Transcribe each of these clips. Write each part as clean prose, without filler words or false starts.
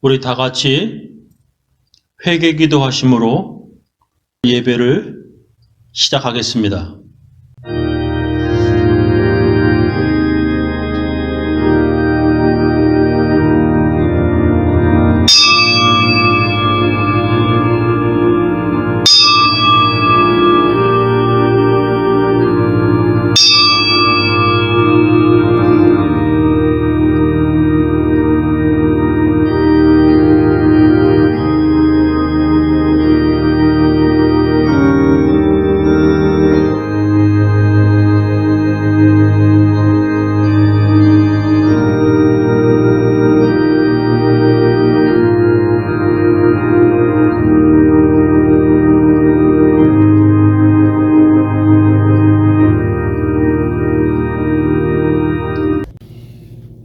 우리 다 같이 회개 기도하심으로 예배를 시작하겠습니다.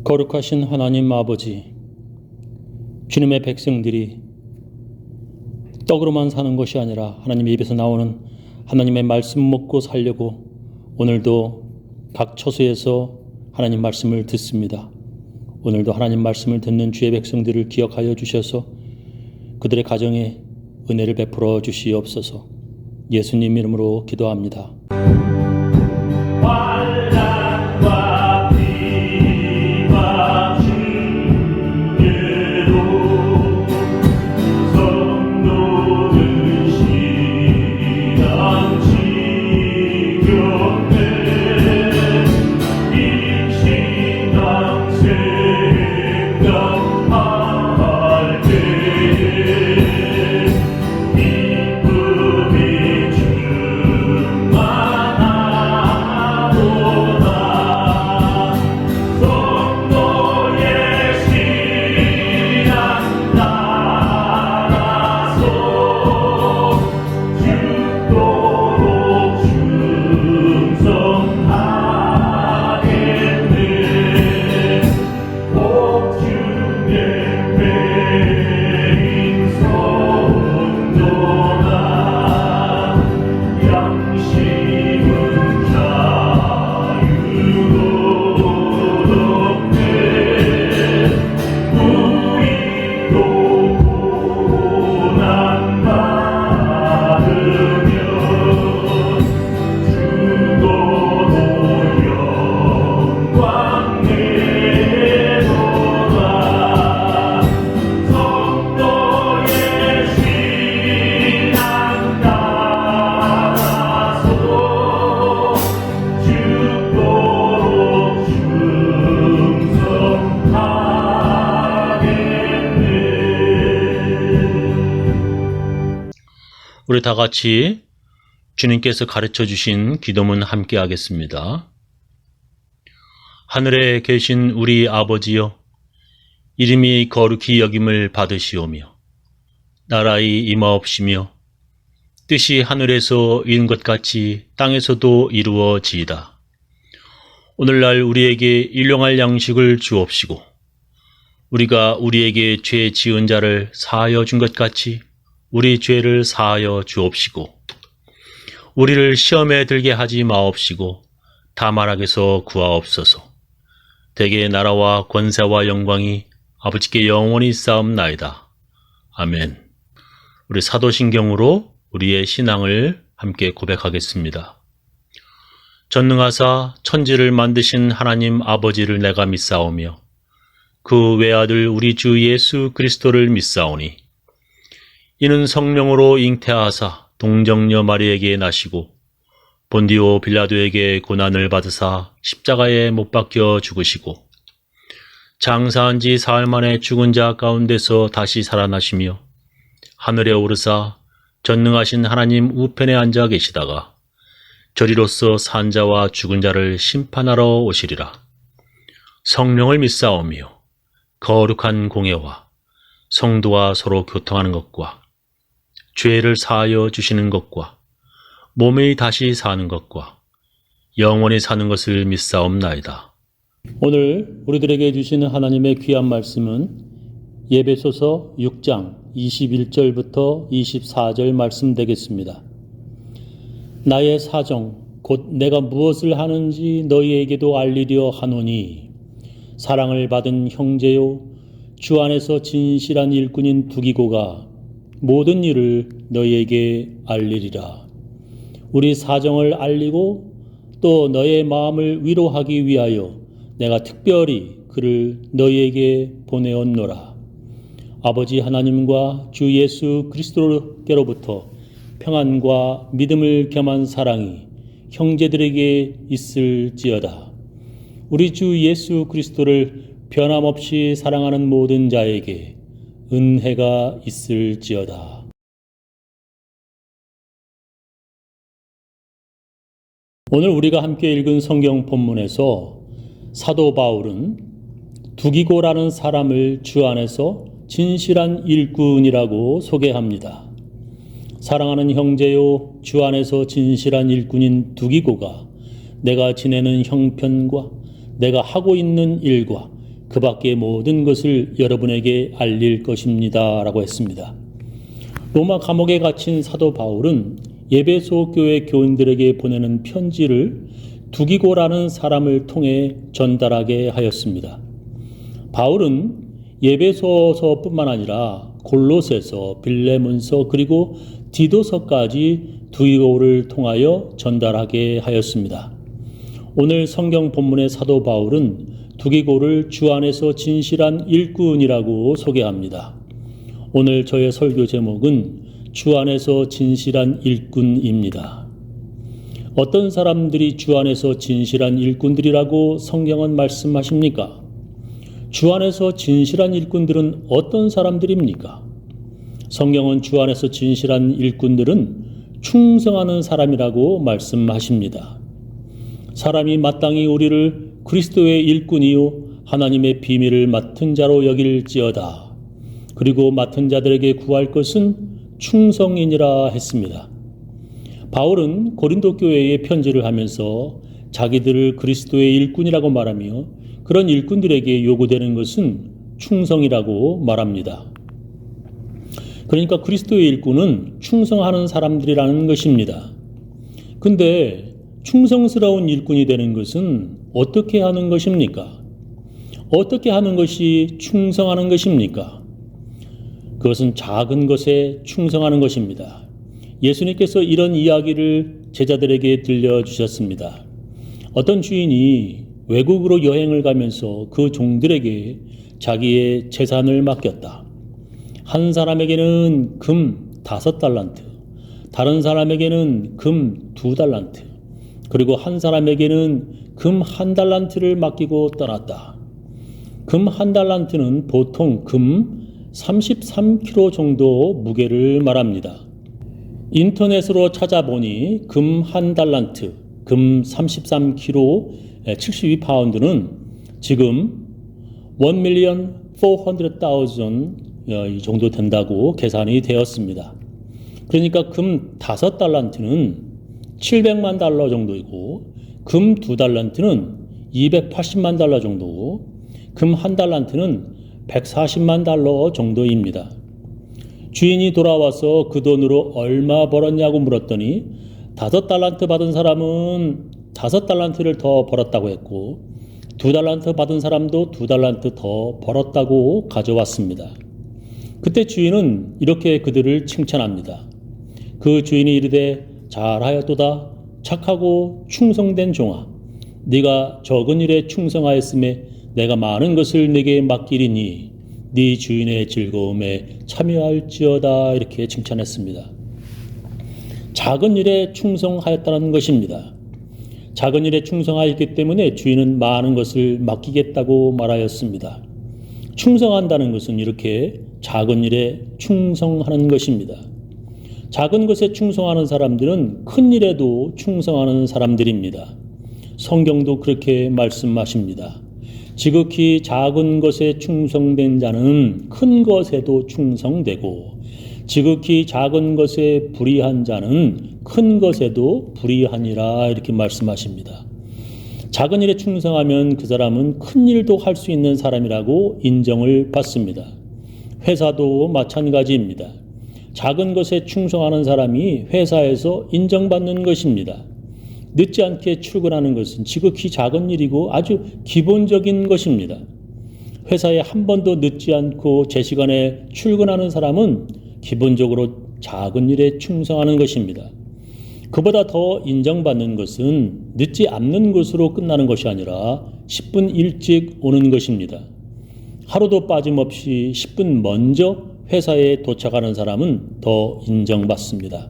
거룩하신 하나님 아버지, 주님의 백성들이 떡으로만 사는 것이 아니라 하나님 입에서 나오는 하나님의 말씀 먹고 살려고 오늘도 각 처소에서 하나님 말씀을 듣습니다. 오늘도 하나님 말씀을 듣는 주의 백성들을 기억하여 주셔서 그들의 가정에 은혜를 베풀어 주시옵소서. 예수님 이름으로 기도합니다. 우리 다 같이 주님께서 가르쳐 주신 기도문 함께 하겠습니다. 하늘에 계신 우리 아버지여, 이름이 거룩히 여김을 받으시오며 나라의 임하옵시며 뜻이 하늘에서 이룬 것 같이 땅에서도 이루어지이다. 오늘날 우리에게 일용할 양식을 주옵시고 우리가 우리에게 죄 지은 자를 사하여 준 것 같이 우리 죄를 사하여 주옵시고 우리를 시험에 들게 하지 마옵시고 다만 악에서 구하옵소서. 대개 나라와 권세와 영광이 아버지께 영원히 쌓옵나이다. 아멘. 우리 사도신경으로 우리의 신앙을 함께 고백하겠습니다. 전능하사 천지를 만드신 하나님 아버지를 내가 믿사오며 그 외아들 우리 주 예수 그리스도를 믿사오니 이는 성령으로 잉태하사 동정녀 마리에게 나시고 본디오 빌라도에게 고난을 받으사 십자가에 못 박혀 죽으시고 장사한 지 사흘 만에 죽은 자 가운데서 다시 살아나시며 하늘에 오르사 전능하신 하나님 우편에 앉아 계시다가 저리로서 산 자와 죽은 자를 심판하러 오시리라. 성령을 믿사오며 거룩한 공예와 성도와 서로 교통하는 것과 죄를 사하여 주시는 것과 몸이 다시 사는 것과 영원히 사는 것을 믿사옵나이다. 오늘 우리들에게 주시는 하나님의 귀한 말씀은 예배소서 6장 21절부터 24절 말씀 되겠습니다. 나의 사정 곧 내가 무엇을 하는지 너희에게도 알리려 하노니 사랑을 받은 형제요 주 안에서 진실한 일꾼인 두기고가 모든 일을 너희에게 알리리라. 우리 사정을 알리고 또 너의 마음을 위로하기 위하여 내가 특별히 그를 너희에게 보내었노라. 아버지 하나님과 주 예수 그리스도께로부터 평안과 믿음을 겸한 사랑이 형제들에게 있을지어다. 우리 주 예수 그리스도를 변함없이 사랑하는 모든 자에게 은혜가 있을지어다. 오늘 우리가 함께 읽은 성경 본문에서 사도 바울은 두기고라는 사람을 주 안에서 진실한 일꾼이라고 소개합니다. 사랑하는 형제요, 주 안에서 진실한 일꾼인 두기고가 내가 지내는 형편과 내가 하고 있는 일과 그 밖의 모든 것을 여러분에게 알릴 것입니다 라고 했습니다. 로마 감옥에 갇힌 사도 바울은 에베소 교회 교인들에게 보내는 편지를 두기고라는 사람을 통해 전달하게 하였습니다. 바울은 에베소서뿐만 아니라 골로새서, 빌레몬서 그리고 디도서까지 두기고를 통하여 전달하게 하였습니다. 오늘 성경 본문의 사도 바울은 두기고를 주 안에서 진실한 일꾼이라고 소개합니다. 오늘 저의 설교 제목은 주 안에서 진실한 일꾼입니다. 어떤 사람들이 주 안에서 진실한 일꾼들이라고 성경은 말씀하십니까? 주 안에서 진실한 일꾼들은 어떤 사람들입니까? 성경은 주 안에서 진실한 일꾼들은 충성하는 사람이라고 말씀하십니다. 사람이 마땅히 우리를 그리스도의 일꾼이요 하나님의 비밀을 맡은 자로 여길지어다. 그리고 맡은 자들에게 구할 것은 충성이니라 했습니다. 바울은 고린도 교회에 편지를 하면서 자기들을 그리스도의 일꾼이라고 말하며 그런 일꾼들에게 요구되는 것은 충성이라고 말합니다. 그러니까 그리스도의 일꾼은 충성하는 사람들이라는 것입니다. 근데 충성스러운 일꾼이 되는 것은 어떻게 하는 것입니까? 어떻게 하는 것이 충성하는 것입니까? 그것은 작은 것에 충성하는 것입니다. 예수님께서 이런 이야기를 제자들에게 들려주셨습니다. 어떤 주인이 외국으로 여행을 가면서 그 종들에게 자기의 재산을 맡겼다. 한 사람에게는 금 5달란트, 다른 사람에게는 금 2달란트, 그리고 한 사람에게는 금 1달란트를 맡기고 떠났다. 금 1달란트는 보통 금 33kg 정도 무게를 말합니다. 인터넷으로 찾아보니 금 1달란트, 금 33kg, 72파운드는 지금 1,400,000 이 정도 된다고 계산이 되었습니다. 그러니까 금 5달란트는 700만 달러 정도이고 금 2달란트는 280만 달러 정도고 금 1달란트는 140만 달러 정도입니다. 주인이 돌아와서 그 돈으로 얼마 벌었냐고 물었더니 5달란트 받은 사람은 5달란트를 더 벌었다고 했고 2달란트 받은 사람도 2달란트 더 벌었다고 가져왔습니다. 그때 주인은 이렇게 그들을 칭찬합니다. 그 주인이 이르되 잘하였도다 착하고 충성된 종아, 네가 적은 일에 충성하였음에 내가 많은 것을 네게 맡기리니 네 주인의 즐거움에 참여할지어다 이렇게 칭찬했습니다. 작은 일에 충성하였다는 것입니다. 작은 일에 충성하였기 때문에 주인은 많은 것을 맡기겠다고 말하였습니다. 충성한다는 것은 이렇게 작은 일에 충성하는 것입니다. 작은 것에 충성하는 사람들은 큰 일에도 충성하는 사람들입니다. 성경도 그렇게 말씀하십니다. 지극히 작은 것에 충성된 자는 큰 것에도 충성되고 지극히 작은 것에 불의한 자는 큰 것에도 불의하니라 이렇게 말씀하십니다. 작은 일에 충성하면 그 사람은 큰 일도 할 수 있는 사람이라고 인정을 받습니다. 회사도 마찬가지입니다. 작은 것에 충성하는 사람이 회사에서 인정받는 것입니다. 늦지 않게 출근하는 것은 지극히 작은 일이고 아주 기본적인 것입니다. 회사에 한 번도 늦지 않고 제 시간에 출근하는 사람은 기본적으로 작은 일에 충성하는 것입니다. 그보다 더 인정받는 것은 늦지 않는 것으로 끝나는 것이 아니라 10분 일찍 오는 것입니다. 하루도 빠짐없이 10분 먼저 회사에 도착하는 사람은 더 인정받습니다.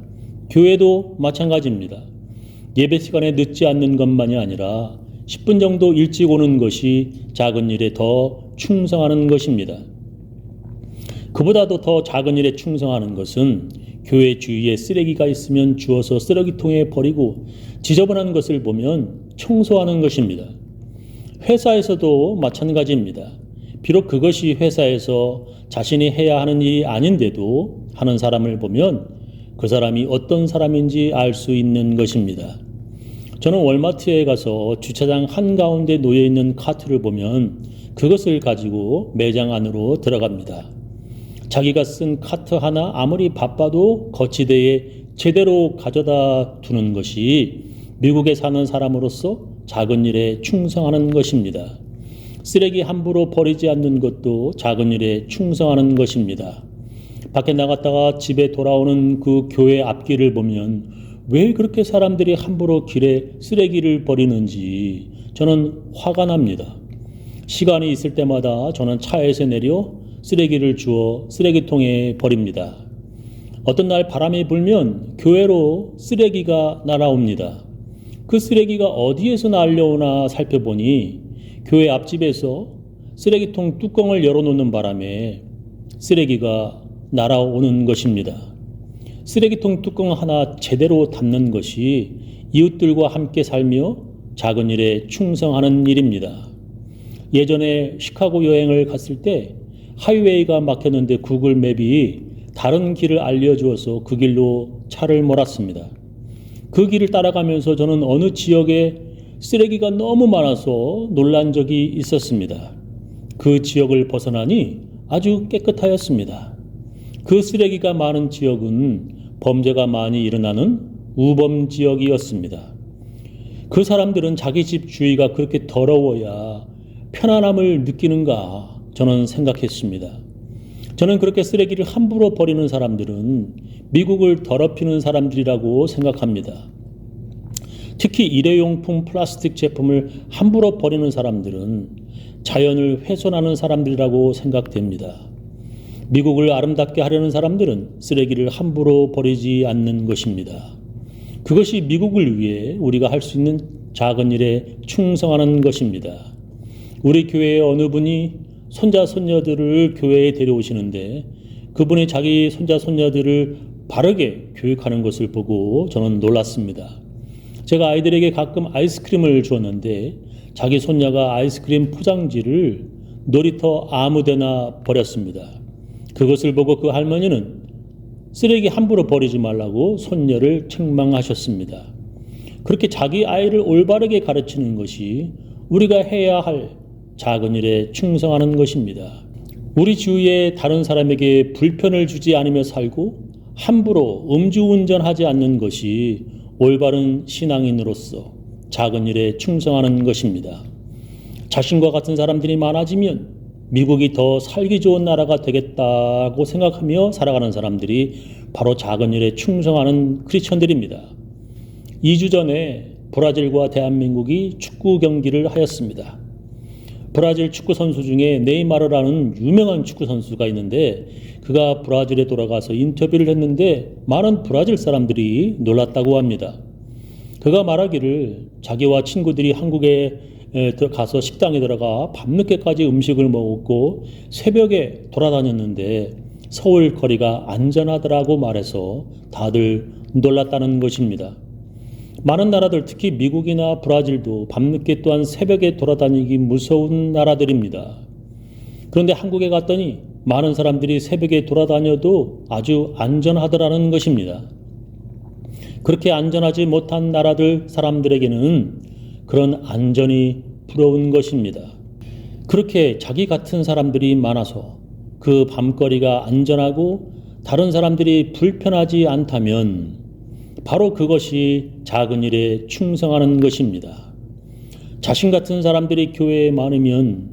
교회도 마찬가지입니다. 예배 시간에 늦지 않는 것만이 아니라 10분 정도 일찍 오는 것이 작은 일에 더 충성하는 것입니다. 그보다도 더 작은 일에 충성하는 것은 교회 주위에 쓰레기가 있으면 주워서 쓰레기통에 버리고 지저분한 것을 보면 청소하는 것입니다. 회사에서도 마찬가지입니다. 비록 그것이 회사에서 자신이 해야 하는 일이 아닌데도 하는 사람을 보면 그 사람이 어떤 사람인지 알 수 있는 것입니다. 저는 월마트에 가서 주차장 한가운데 놓여있는 카트를 보면 그것을 가지고 매장 안으로 들어갑니다. 자기가 쓴 카트 하나 아무리 바빠도 거치대에 제대로 가져다 두는 것이 미국에 사는 사람으로서 작은 일에 충성하는 것입니다. 쓰레기 함부로 버리지 않는 것도 작은 일에 충성하는 것입니다. 밖에 나갔다가 집에 돌아오는 그 교회 앞길을 보면 왜 그렇게 사람들이 함부로 길에 쓰레기를 버리는지 저는 화가 납니다. 시간이 있을 때마다 저는 차에서 내려 쓰레기를 주워 쓰레기통에 버립니다. 어떤 날 바람이 불면 교회로 쓰레기가 날아옵니다. 그 쓰레기가 어디에서 날려오나 살펴보니 교회 앞집에서 쓰레기통 뚜껑을 열어놓는 바람에 쓰레기가 날아오는 것입니다. 쓰레기통 뚜껑 하나 제대로 닫는 것이 이웃들과 함께 살며 작은 일에 충성하는 일입니다. 예전에 시카고 여행을 갔을 때 하이웨이가 막혔는데 구글 맵이 다른 길을 알려주어서 그 길로 차를 몰았습니다. 그 길을 따라가면서 저는 어느 지역에 쓰레기가 너무 많아서 놀란 적이 있었습니다. 그 지역을 벗어나니 아주 깨끗하였습니다. 그 쓰레기가 많은 지역은 범죄가 많이 일어나는 우범 지역이었습니다. 그 사람들은 자기 집 주위가 그렇게 더러워야 편안함을 느끼는가 저는 생각했습니다. 저는 그렇게 쓰레기를 함부로 버리는 사람들은 미국을 더럽히는 사람들이라고 생각합니다. 특히 일회용품 플라스틱 제품을 함부로 버리는 사람들은 자연을 훼손하는 사람들이라고 생각됩니다. 미국을 아름답게 하려는 사람들은 쓰레기를 함부로 버리지 않는 것입니다. 그것이 미국을 위해 우리가 할 수 있는 작은 일에 충성하는 것입니다. 우리 교회의 어느 분이 손자 손녀들을 교회에 데려오시는데 그분이 자기 손자 손녀들을 바르게 교육하는 것을 보고 저는 놀랐습니다. 제가 아이들에게 가끔 아이스크림을 주었는데 자기 손녀가 아이스크림 포장지를 놀이터 아무데나 버렸습니다. 그것을 보고 그 할머니는 쓰레기 함부로 버리지 말라고 손녀를 책망하셨습니다. 그렇게 자기 아이를 올바르게 가르치는 것이 우리가 해야 할 작은 일에 충성하는 것입니다. 우리 주위에 다른 사람에게 불편을 주지 않으며 살고 함부로 음주운전하지 않는 것이 올바른 신앙인으로서 작은 일에 충성하는 것입니다. 자신과 같은 사람들이 많아지면 미국이 더 살기 좋은 나라가 되겠다고 생각하며 살아가는 사람들이 바로 작은 일에 충성하는 크리스천들입니다. 2주 전에 브라질과 대한민국이 축구 경기를 하였습니다. 브라질 축구 선수 중에 네이마르라는 유명한 축구 선수가 있는데 그가 브라질에 돌아가서 인터뷰를 했는데 많은 브라질 사람들이 놀랐다고 합니다. 그가 말하기를 자기와 친구들이 한국에 가서 식당에 들어가 밤늦게까지 음식을 먹었고 새벽에 돌아다녔는데 서울 거리가 안전하더라고 말해서 다들 놀랐다는 것입니다. 많은 나라들 특히 미국이나 브라질도 밤늦게 또한 새벽에 돌아다니기 무서운 나라들입니다. 그런데 한국에 갔더니 많은 사람들이 새벽에 돌아다녀도 아주 안전하더라는 것입니다. 그렇게 안전하지 못한 나라들 사람들에게는 그런 안전이 부러운 것입니다. 그렇게 자기 같은 사람들이 많아서 그 밤거리가 안전하고 다른 사람들이 불편하지 않다면 바로 그것이 작은 일에 충성하는 것입니다. 자신 같은 사람들이 교회에 많으면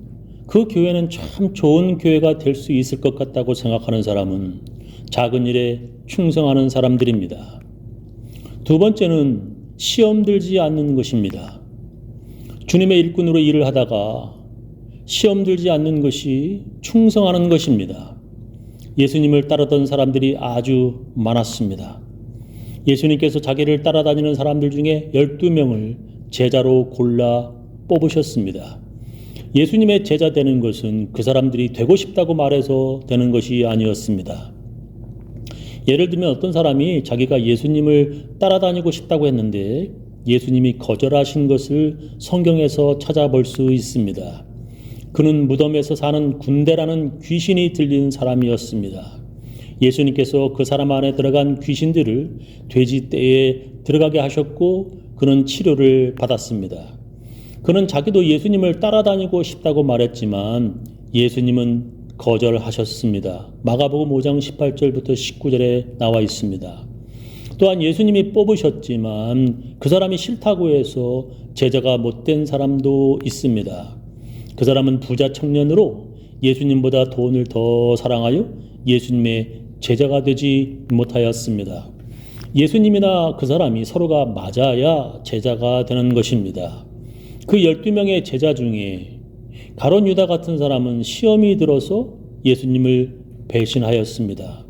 그 교회는 참 좋은 교회가 될 수 있을 것 같다고 생각하는 사람은 작은 일에 충성하는 사람들입니다. 두 번째는 시험 들지 않는 것입니다. 주님의 일꾼으로 일을 하다가 시험 들지 않는 것이 충성하는 것입니다. 예수님을 따르던 사람들이 아주 많았습니다. 예수님께서 자기를 따라다니는 사람들 중에 12명을 제자로 골라 뽑으셨습니다. 예수님의 제자 되는 것은 그 사람들이 되고 싶다고 말해서 되는 것이 아니었습니다. 예를 들면 어떤 사람이 자기가 예수님을 따라다니고 싶다고 했는데 예수님이 거절하신 것을 성경에서 찾아볼 수 있습니다. 그는 무덤에서 사는 군대라는 귀신이 들린 사람이었습니다. 예수님께서 그 사람 안에 들어간 귀신들을 돼지떼에 들어가게 하셨고 그는 치료를 받았습니다. 그는 자기도 예수님을 따라다니고 싶다고 말했지만 예수님은 거절하셨습니다. 마가복음 5장 18절부터 19절에 나와 있습니다. 또한 예수님이 뽑으셨지만 그 사람이 싫다고 해서 제자가 못된 사람도 있습니다. 그 사람은 부자 청년으로 예수님보다 돈을 더 사랑하여 예수님의 제자가 되지 못하였습니다. 예수님이나 그 사람이 서로가 맞아야 제자가 되는 것입니다. 그 12명의 제자 중에 가룟 유다 같은 사람은 시험이 들어서 예수님을 배신하였습니다.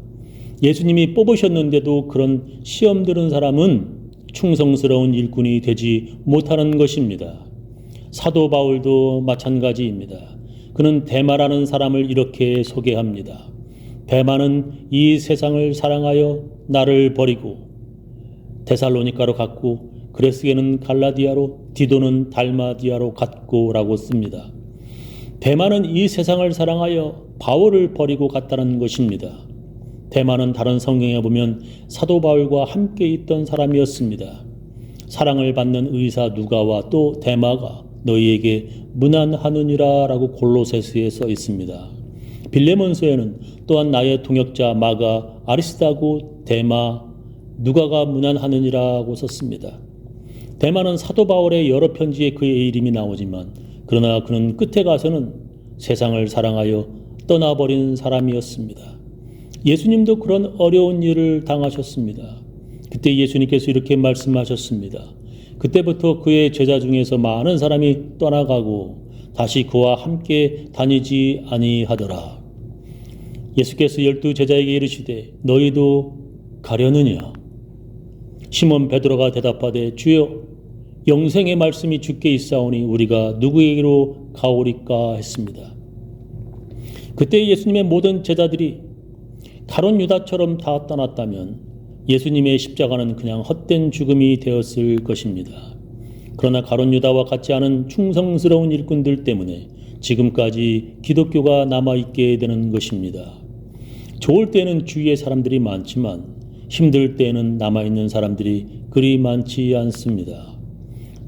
예수님이 뽑으셨는데도 그런 시험 들은 사람은 충성스러운 일꾼이 되지 못하는 것입니다. 사도 바울도 마찬가지입니다. 그는 데마라는 사람을 이렇게 소개합니다. 데마는 이 세상을 사랑하여 나를 버리고 데살로니가로 갔고 그레스게는 갈라디아로 디도는 달마디아로 갔고 라고 씁니다. 데마는 이 세상을 사랑하여 바울을 버리고 갔다는 것입니다. 데마는 다른 성경에 보면 사도 바울과 함께 있던 사람이었습니다. 사랑을 받는 의사 누가와 또 데마가 너희에게 문안하느니라 라고 골로새서에 써 있습니다. 빌레몬서에는 또한 나의 동역자 마가 아리스다고 데마 누가가 문안하느니라고 썼습니다. 데마는 사도 바울의 여러 편지에 그의 이름이 나오지만 그러나 그는 끝에 가서는 세상을 사랑하여 떠나버린 사람이었습니다. 예수님도 그런 어려운 일을 당하셨습니다. 그때 예수님께서 이렇게 말씀하셨습니다. 그때부터 그의 제자 중에서 많은 사람이 떠나가고 다시 그와 함께 다니지 아니하더라. 예수께서 12제자에게 이르시되 너희도 가려느냐? 시몬 베드로가 대답하되 주여 영생의 말씀이 주께 있사오니 우리가 누구에게로 가오리까 했습니다. 그때 예수님의 모든 제자들이 가룟 유다처럼 다 떠났다면 예수님의 십자가는 그냥 헛된 죽음이 되었을 것입니다. 그러나 가룟 유다와 같지 않은 충성스러운 일꾼들 때문에 지금까지 기독교가 남아있게 되는 것입니다. 좋을 때는 주위에 사람들이 많지만 힘들 때는 남아있는 사람들이 그리 많지 않습니다.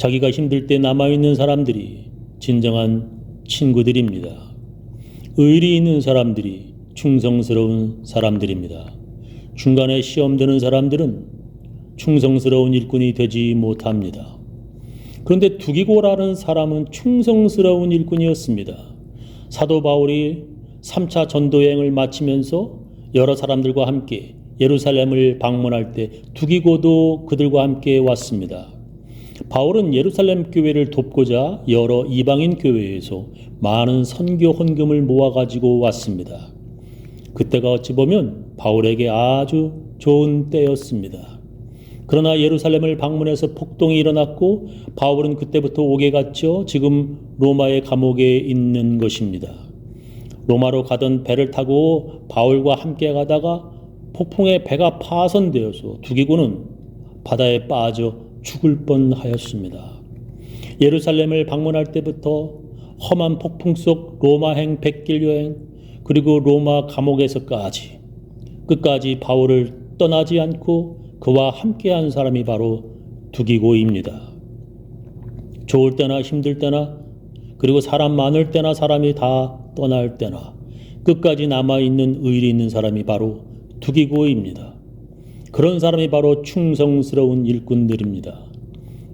자기가 힘들 때 남아있는 사람들이 진정한 친구들입니다. 의리 있는 사람들이 충성스러운 사람들입니다. 중간에 시험 드는 사람들은 충성스러운 일꾼이 되지 못합니다. 그런데 두기고라는 사람은 충성스러운 일꾼이었습니다. 사도 바울이 3차 전도여행을 마치면서 여러 사람들과 함께 예루살렘을 방문할 때 두기고도 그들과 함께 왔습니다. 바울은 예루살렘 교회를 돕고자 여러 이방인 교회에서 많은 선교 헌금을 모아가지고 왔습니다. 그때가 어찌 보면 바울에게 아주 좋은 때였습니다. 그러나 예루살렘을 방문해서 폭동이 일어났고 바울은 그때부터 옥에 갇혀 지금 로마의 감옥에 있는 것입니다. 로마로 가던 배를 타고 바울과 함께 가다가 폭풍에 배가 파손되어서 두기고는 바다에 빠져 죽을 뻔하였습니다. 예루살렘을 방문할 때부터 험한 폭풍 속 로마행 100길 여행 그리고 로마 감옥에서까지 끝까지 바울을 떠나지 않고 그와 함께한 사람이 바로 두기고입니다. 좋을 때나 힘들 때나 그리고 사람 많을 때나 사람이 다 떠날 때나 끝까지 남아있는 의리 있는 사람이 바로 두기고입니다. 그런 사람이 바로 충성스러운 일꾼들입니다.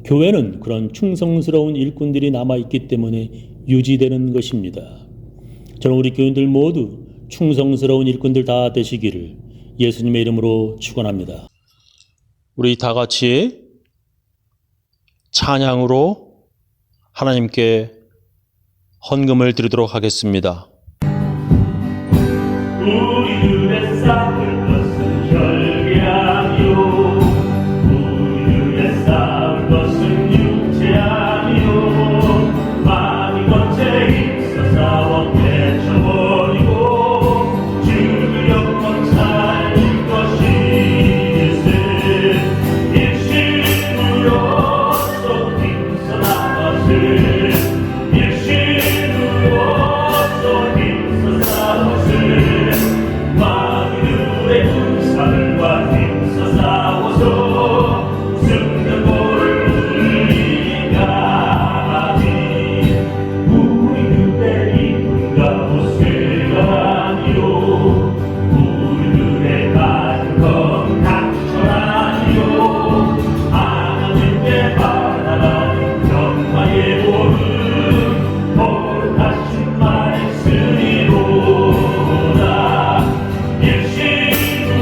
교회는 그런 충성스러운 일꾼들이 남아있기 때문에 유지되는 것입니다. 저는 우리 교인들 모두 충성스러운 일꾼들 다 되시기를 예수님의 이름으로 축원합니다. 우리 다 같이 찬양으로 하나님께 헌금을 드리도록 하겠습니다. 우리들의 쌓을 것은 혈기 아니요, 우리들의 쌓을 것은 육체 아니요, 많이 번째 힘써 싸워 깨쳐버리고 주를 영원 살릴 것일세. 일심으로써 힘써 나가세, 일심으로써 힘써 싸우세. 마귀들의 군사들과 힘써 싸워서 승전골을 울리리까지. 우리들의 이쁜가 보세가 아니요, 우리들의 가진 건 강철 아니요, 하나님께 받아가는 정마의 보름 거룩하신 말씀이로다.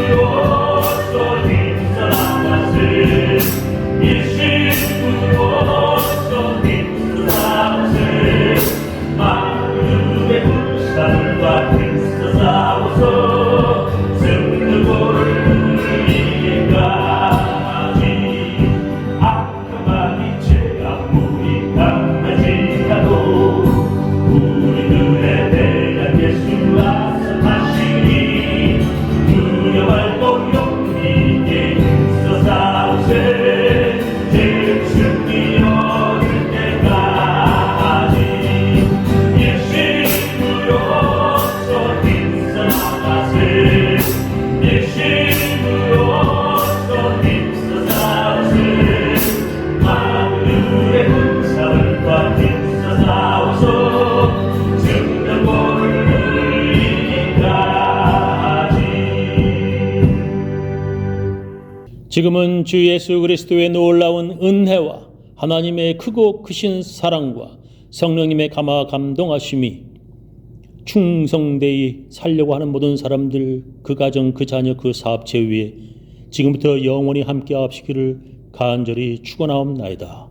일심으로써 힘써 나가세, 일심으로써 힘써 싸우세. 마귀들의 군사들과 힘써 싸워서 승리골을 울리기까지. 악마의 죄가 무리 강하지라도 우리들의 대장 예수 아사하시니 두려워할 것 용기 있게 힘써 싸우세. 승리 얻을 때까지. 일심으로써 힘써 나가세, 일심으로써 힘써 싸우세. 마귀들의 군사들과 힘써 싸워서 승전골을 울리기까지. 지금은 주 예수 그리스도의 놀라운 은혜와 하나님의 크고 크신 사랑과 성령님의 감화 감동하심이 충성되이 살려고 하는 모든 사람들, 그 가정, 그 자녀, 그 사업체 위에 지금부터 영원히 함께 하시기를 간절히 축원하옵나이다.